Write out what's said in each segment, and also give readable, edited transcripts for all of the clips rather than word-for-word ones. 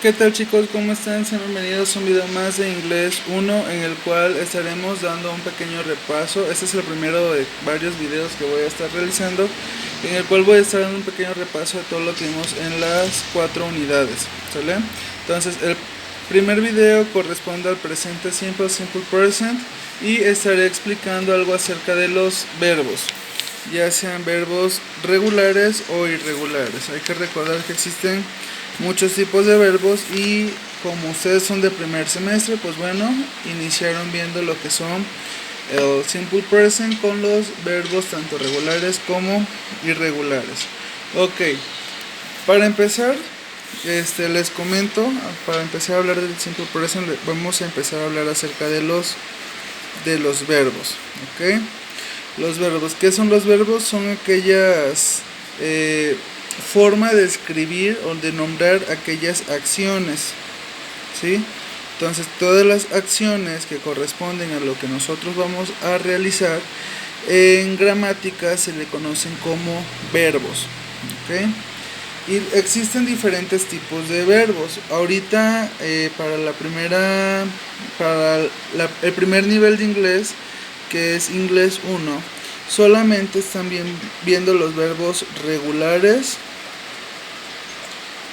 ¿Qué tal chicos? ¿Cómo están? Sean bienvenidos a un video más de Inglés 1 en el cual estaremos dando un pequeño repaso. Este es el primero de varios videos que voy a estar realizando, en el cual voy a estar dando un pequeño repaso de todo lo que vimos en las 4 unidades, ¿sale? Entonces el primer video corresponde al presente simple, simple present, y estaré explicando algo acerca de los verbos, ya sean verbos regulares o irregulares. Hay que recordar que existen muchos tipos de verbos y como ustedes son de primer semestre, pues bueno, iniciaron viendo lo que son el simple present con los verbos tanto regulares como irregulares. Ok, para empezar, les comento, para empezar a hablar del simple present, vamos a empezar a hablar acerca de los verbos. Ok, los verbos, ¿qué son los verbos? Son aquellas forma de escribir o de nombrar aquellas acciones, ¿sí? Entonces todas las acciones que corresponden a lo que nosotros vamos a realizar en gramática se le conocen como verbos, ¿ok? Y existen diferentes tipos de verbos. Ahorita el primer nivel de inglés, que es inglés 1, solamente están viendo los verbos regulares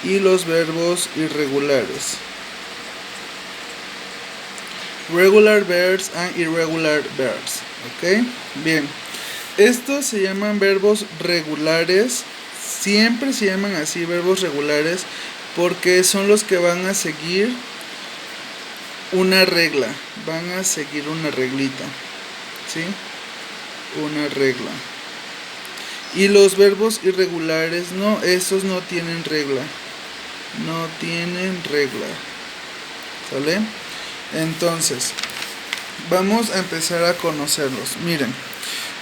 y los verbos irregulares. Regular verbs and irregular verbs. ¿Ok? Bien. Estos se llaman verbos regulares. Siempre se llaman así, verbos regulares, porque son los que van a seguir una regla. Van a seguir una reglita. ¿Sí? Una regla. Y los verbos irregulares, no, esos no tienen regla. No tienen regla. ¿Sale? Entonces, vamos a empezar a conocerlos. Miren,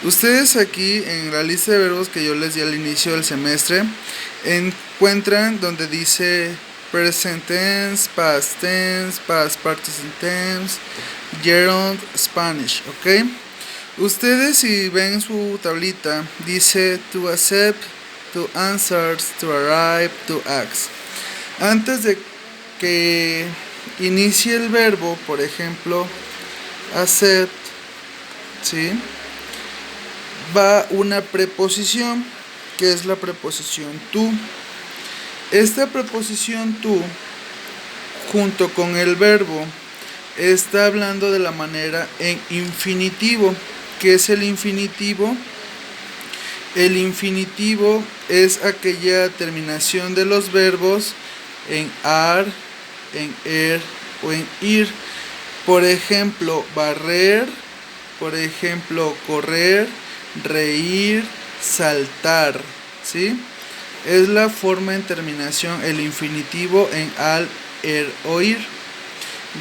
ustedes aquí en la lista de verbos que yo les di al inicio del semestre, encuentran donde dice present tense, past participle tense, gerund, Spanish, ¿ok? Ustedes, si ven su tablita, dice to accept, to answer, to arrive, to ask. Antes de que inicie el verbo, por ejemplo, accept, ¿sí?, va una preposición, que es la preposición to. Esta preposición to, junto con el verbo, está hablando de la manera en infinitivo. ¿Qué es el infinitivo? El infinitivo es aquella terminación de los verbos en ar, en o en ir. Por ejemplo, barrer, por ejemplo, correr, reír, saltar, ¿sí? Es la forma en terminación, el infinitivo en al, o ir.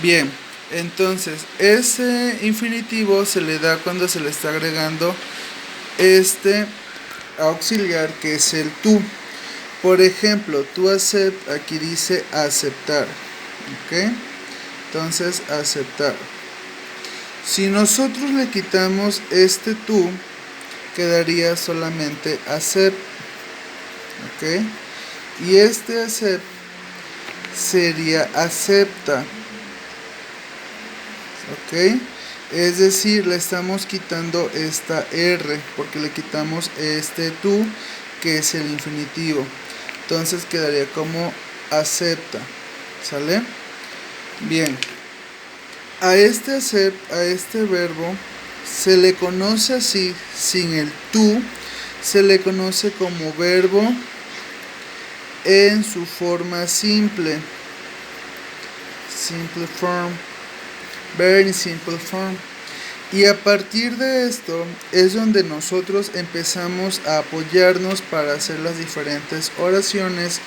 Bien, entonces ese infinitivo se le da cuando se le está agregando este auxiliar, que es el to. Por ejemplo, to accept, aquí dice aceptar, ¿ok? Entonces, aceptar. Si nosotros le quitamos este to, quedaría solamente accept, ¿ok? Y este accept sería acepta, ¿ok? Es decir, le estamos quitando esta R, porque le quitamos este to, que es el infinitivo. Entonces quedaría como acepta, ¿sale? Bien, a este accept, a este verbo, se le conoce así, sin el to, se le conoce como verbo en su forma simple, simple form, very simple form. Y a partir de esto es donde nosotros empezamos a apoyarnos para hacer las diferentes oraciones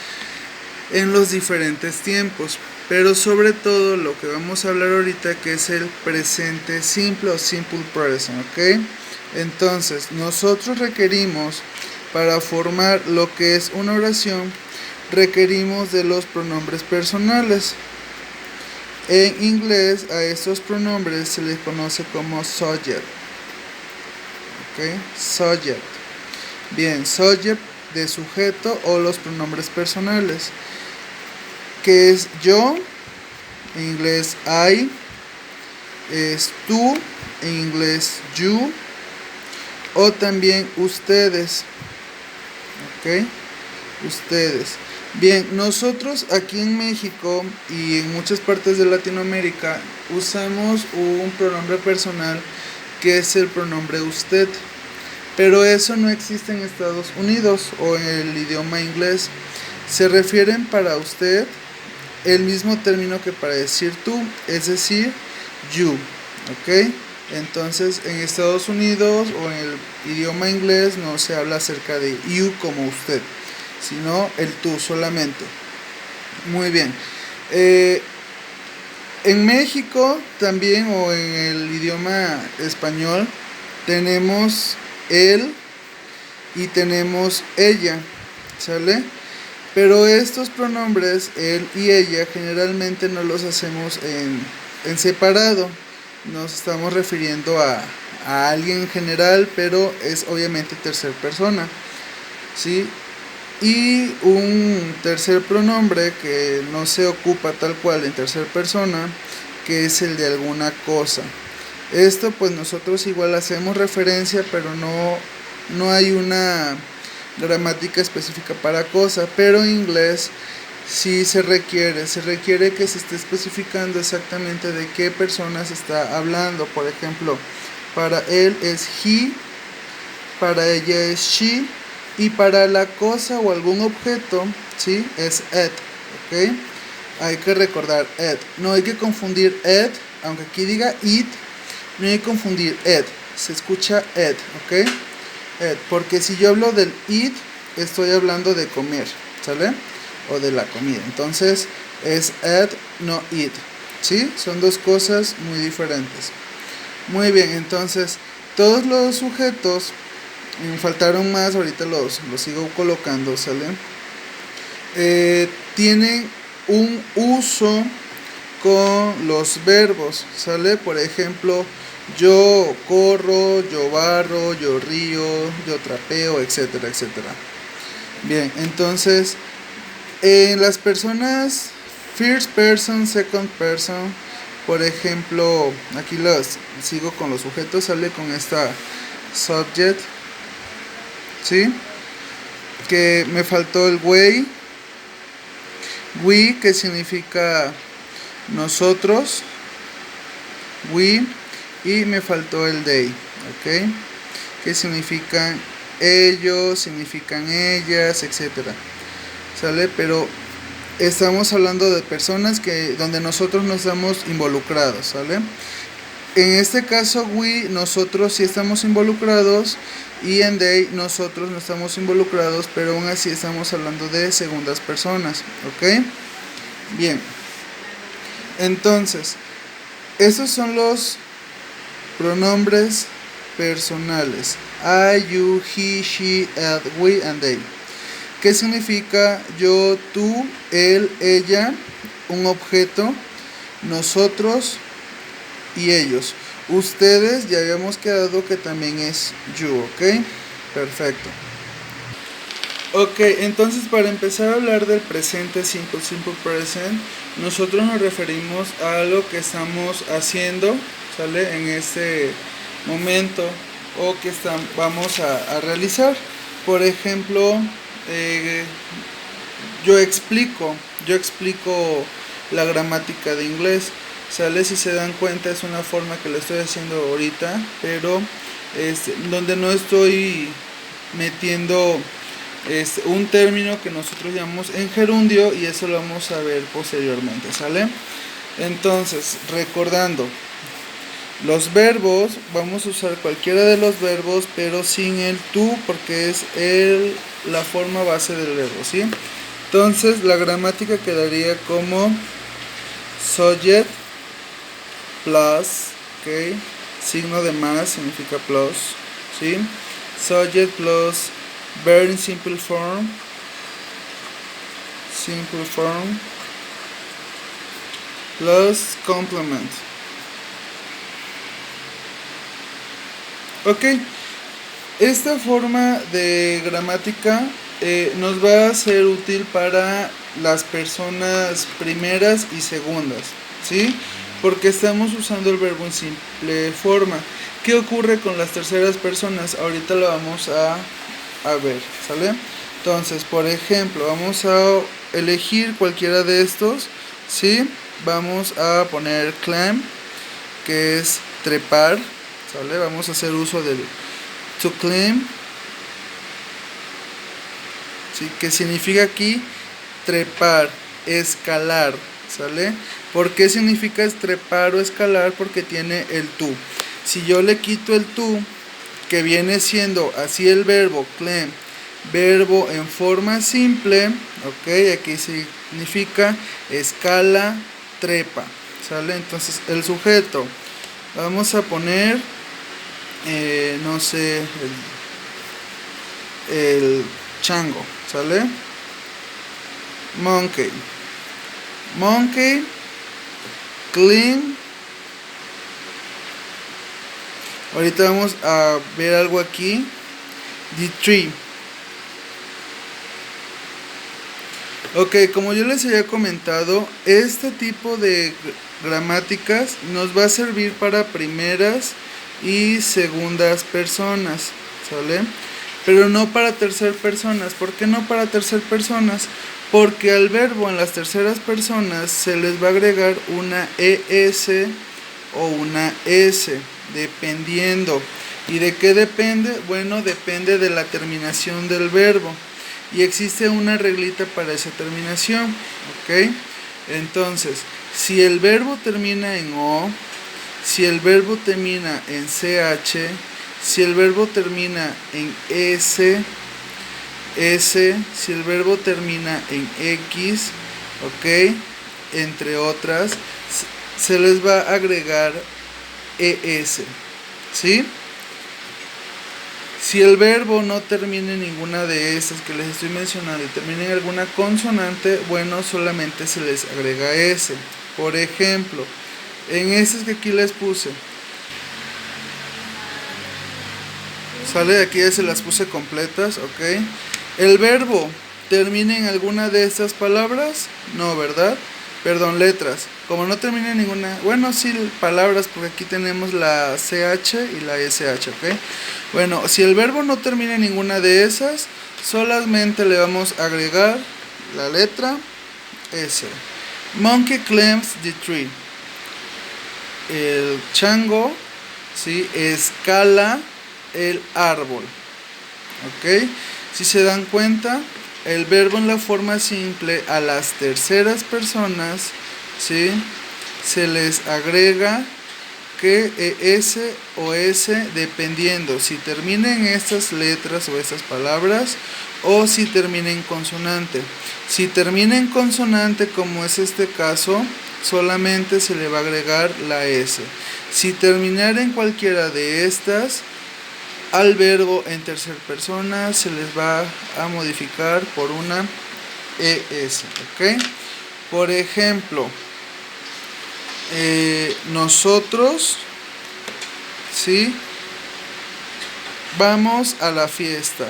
en los diferentes tiempos. Pero sobre todo lo que vamos a hablar ahorita, que es el presente simple o simple present, ¿ok? Entonces, nosotros requerimos, para formar lo que es una oración, requerimos de los pronombres personales. En inglés a estos pronombres se les conoce como subject. ¿Ok? Subject. Bien, subject de sujeto o los pronombres personales. que es yo, en inglés I, es tú, en inglés you, o también ustedes, ¿ok? Ustedes. Bien, nosotros aquí en México y en muchas partes de Latinoamérica usamos un pronombre personal que es el pronombre usted, pero eso no existe en Estados Unidos o en el idioma inglés. Se refieren para usted el mismo término que para decir tú, es decir, you, ¿ok? Entonces en Estados Unidos o en el idioma inglés no se habla acerca de you como usted, sino el tú solamente. Muy bien. En México también o en el idioma español tenemos él y tenemos ella, ¿sale? Pero estos pronombres, él y ella, generalmente no los hacemos en separado. Nos estamos refiriendo a alguien en general, pero es obviamente tercera persona, ¿sí? Y un tercer pronombre que no se ocupa tal cual en tercera persona, que es el de alguna cosa. Esto pues nosotros igual hacemos referencia, pero no hay una gramática específica para cosa, pero en inglés sí se requiere que se esté especificando exactamente de qué persona se está hablando. Por ejemplo, para él es he, para ella es she, y para la cosa o algún objeto, ¿sí? Es it, ¿ok? Hay que recordar it. No hay que confundir it, aunque aquí diga it, no hay que confundir it. Se escucha it, ¿ok? It, porque si yo hablo del eat, estoy hablando de comer, ¿sale? O de la comida. Entonces es it, no eat, ¿sí? Son dos cosas muy diferentes. Muy bien, entonces todos los sujetos, me faltaron más, ahorita los sigo colocando, ¿sale? Tienen un uso con los verbos, ¿sale? Por ejemplo, yo corro, yo barro, yo río, yo trapeo, etcétera, etcétera. Bien, entonces, en las personas first person, second person, por ejemplo, aquí los sigo con los sujetos, sale con esta subject, ¿sí? Que me faltó el we, que significa nosotros, we, y me faltó el they, ¿ok? Que significan ellos, significan ellas, etcétera, ¿sale? Pero estamos hablando de personas donde nosotros no estamos involucrados, ¿sale? En este caso, we, nosotros sí estamos involucrados, y en they, nosotros no estamos involucrados, pero aún así estamos hablando de segundas personas, ¿ok? Bien, entonces, esos son los pronombres personales. I, you, he, she, it, we, and they. ¿Qué significa yo, tú, él, ella, un objeto, nosotros y ellos? Ustedes ya habíamos quedado que también es you, ¿ok? Perfecto. Ok, entonces para empezar a hablar del presente simple, simple present, nosotros nos referimos a lo que estamos haciendo, ¿sale? En este momento, o que vamos a realizar. Por ejemplo, yo explico la gramática de inglés, ¿sale? Si se dan cuenta es una forma que lo estoy haciendo ahorita, pero donde no estoy metiendo un término que nosotros llamamos en gerundio, y eso lo vamos a ver posteriormente, ¿sale? Entonces, recordando, los verbos, vamos a usar cualquiera de los verbos, pero sin el tú, porque es la forma base del verbo, ¿sí? Entonces, la gramática quedaría como subject plus, ¿ok? Signo de más significa plus, ¿sí? Subject plus verb in simple form, plus complement. Ok, esta forma de gramática nos va a ser útil para las personas primeras y segundas, ¿sí? Porque estamos usando el verbo en simple forma. ¿Qué ocurre con las terceras personas? Ahorita lo vamos a ver, ¿sale? Entonces, por ejemplo, vamos a elegir cualquiera de estos, ¿sí? Vamos a poner climb, que es trepar, ¿sale? Vamos a hacer uso del to climb, ¿sí? Que significa aquí trepar, escalar, ¿sale? ¿Por qué significa trepar o escalar? Porque tiene el to. Si yo le quito el to, que viene siendo así el verbo climb, verbo en forma simple, ok, aquí significa escala, trepa, ¿sale? Entonces el sujeto, vamos a poner, no sé, el chango, ¿sale? Monkey, monkey, clean. Ahorita vamos a ver algo aquí. The tree. Ok, como yo les había comentado, este tipo de gramáticas nos va a servir para primeras y segundas personas, ¿sale? Pero no para terceras personas. ¿Por qué no para terceras personas? Porque al verbo en las terceras personas se les va a agregar una ES o una S, dependiendo. ¿Y de qué depende? Bueno, depende de la terminación del verbo. Y existe una reglita para esa terminación, ¿ok? Entonces, si el verbo termina en O, si el verbo termina en CH, si el verbo termina en S, si el verbo termina en X, ¿ok? Entre otras, se les va a agregar ES, ¿sí? Si el verbo no termina en ninguna de estas que les estoy mencionando y termina en alguna consonante, bueno, solamente se les agrega S. Por ejemplo, en estas que aquí les puse, sale de aquí, ya se las puse completas, ¿ok? ¿El verbo termina en alguna de estas palabras? No, ¿verdad? Perdón, letras. Como no termina en ninguna, bueno, sí, palabras, porque aquí tenemos la CH y la SH, ¿ok? Bueno, si el verbo no termina en ninguna de esas, solamente le vamos a agregar la letra S. Monkey climbs the tree. El chango, ¿sí?, escala el árbol, ¿ok? Si se dan cuenta, el verbo en la forma simple a las terceras personas, ¿sí?, se les agrega que ES o S, dependiendo si termina en estas letras o estas palabras o si termina en consonante. Si termina en consonante, como es este caso, solamente se le va a agregar la S. Si terminara en cualquiera de estas, al verbo en tercera persona se les va a modificar por una ES, ¿ok? Por ejemplo, nosotros, ¿sí?, vamos a la fiesta.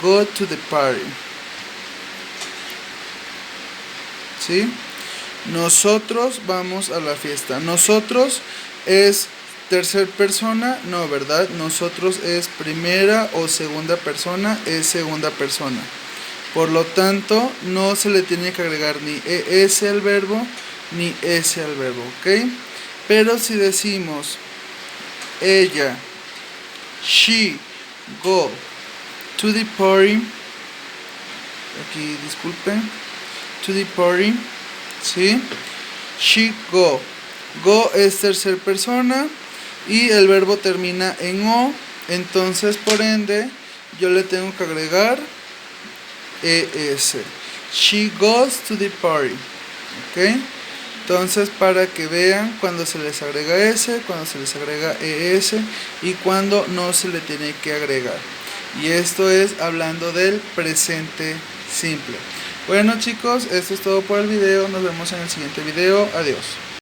Go to the party, ¿sí? Nosotros vamos a la fiesta. Nosotros es tercera persona, no, ¿verdad? Nosotros es primera o segunda persona, es segunda persona. Por lo tanto, no se le tiene que agregar ni ES al verbo, ni S al verbo, ¿ok? Pero si decimos ella, she, go to the party, aquí disculpen, to the party, ¿sí? She, go. Go es tercera persona y el verbo termina en O, entonces por ende yo le tengo que agregar ES. She goes to the party, ¿ok? Entonces, para que vean cuando se les agrega S, cuando se les agrega ES y cuando no se le tiene que agregar. Y esto es hablando del presente simple. Bueno chicos, esto es todo por el video. Nos vemos en el siguiente video. Adiós.